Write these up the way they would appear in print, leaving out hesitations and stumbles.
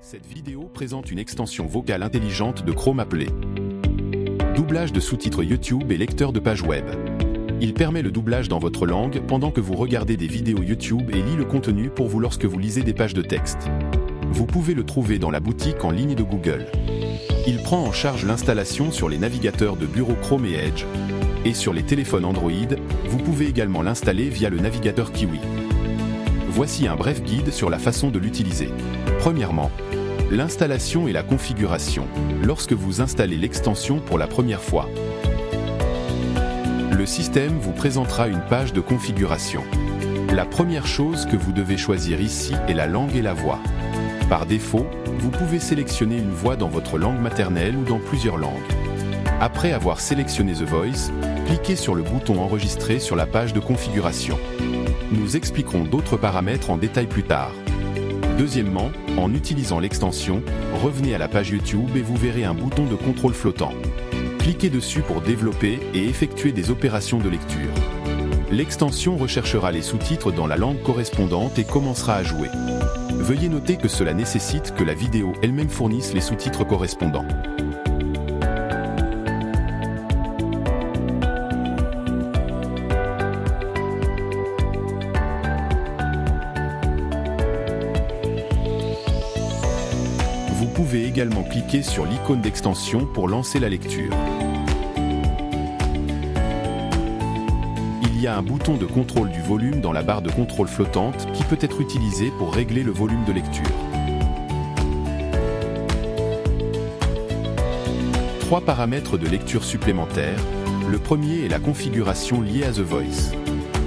Cette vidéo présente une extension vocale intelligente de Chrome appelée doublage de sous-titres YouTube et lecteur de page web. Il permet le doublage dans votre langue pendant que vous regardez des vidéos YouTube et lit le contenu pour vous lorsque vous lisez des pages de texte. Vous pouvez le trouver dans la boutique en ligne de Google. Il prend en charge l'installation sur les navigateurs de bureau Chrome et Edge. Et sur les téléphones Android, vous pouvez également l'installer via le navigateur Kiwi. Voici un bref guide sur la façon de l'utiliser. Premièrement, l'installation et la configuration, lorsque vous installez l'extension pour la première fois. Le système vous présentera une page de configuration. La première chose que vous devez choisir ici est la langue et la voix. Par défaut, vous pouvez sélectionner une voix dans votre langue maternelle ou dans plusieurs langues. Après avoir sélectionné The Voice, cliquez sur le bouton Enregistrer sur la page de configuration. Nous expliquerons d'autres paramètres en détail plus tard. Deuxièmement, en utilisant l'extension, revenez à la page YouTube et vous verrez un bouton de contrôle flottant. Cliquez dessus pour développer et effectuer des opérations de lecture. L'extension recherchera les sous-titres dans la langue correspondante et commencera à jouer. Veuillez noter que cela nécessite que la vidéo elle-même fournisse les sous-titres correspondants. Vous pouvez également cliquer sur l'icône d'extension pour lancer la lecture. Il y a un bouton de contrôle du volume dans la barre de contrôle flottante qui peut être utilisé pour régler le volume de lecture. 3 paramètres de lecture supplémentaires. Le premier est la configuration liée à The Voice.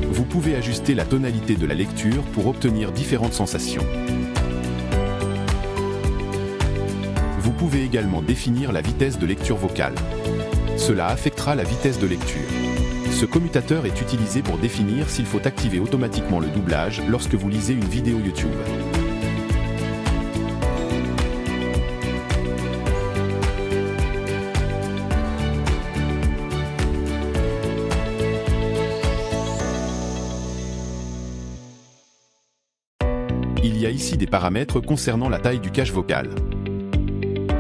Vous pouvez ajuster la tonalité de la lecture pour obtenir différentes sensations. Vous pouvez également définir la vitesse de lecture vocale. Cela affectera la vitesse de lecture. Ce commutateur est utilisé pour définir s'il faut activer automatiquement le doublage lorsque vous lisez une vidéo YouTube. Il y a ici des paramètres concernant la taille du cache vocal.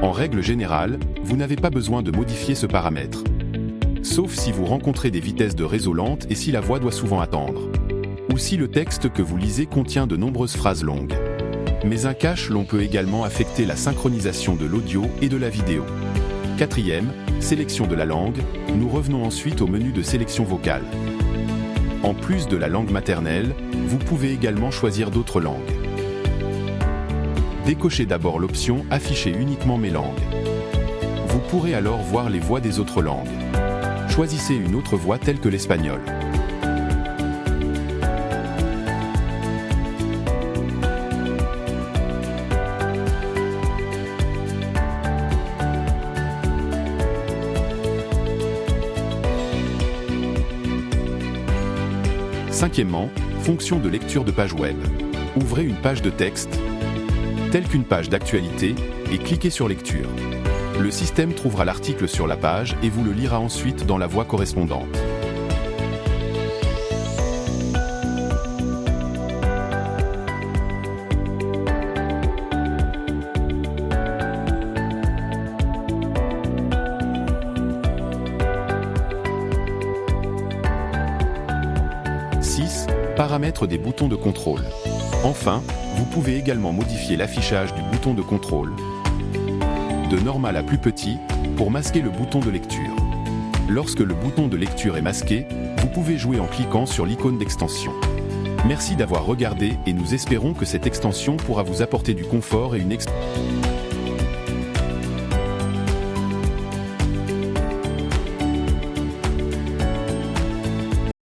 En règle générale, vous n'avez pas besoin de modifier ce paramètre. Sauf si vous rencontrez des vitesses de réseau lentes et si la voix doit souvent attendre. Ou si le texte que vous lisez contient de nombreuses phrases longues. Mais un cache long peut également affecter la synchronisation de l'audio et de la vidéo. Quatrième, sélection de la langue, nous revenons ensuite au menu de sélection vocale. En plus de la langue maternelle, vous pouvez également choisir d'autres langues. Décochez d'abord l'option « Afficher uniquement mes langues ». Vous pourrez alors voir les voix des autres langues. Choisissez une autre voix telle que l'espagnol. Cinquièmement, fonction de lecture de page web. Ouvrez une page de texte, telle qu'une page d'actualité, et cliquez sur Lecture. Le système trouvera l'article sur la page et vous le lira ensuite dans la voix correspondante. Paramètres des boutons de contrôle. Enfin, vous pouvez également modifier l'affichage du bouton de contrôle, de normal à plus petit, pour masquer le bouton de lecture. Lorsque le bouton de lecture est masqué, vous pouvez jouer en cliquant sur l'icône d'extension. Merci d'avoir regardé et nous espérons que cette extension pourra vous apporter du confort et une expérience.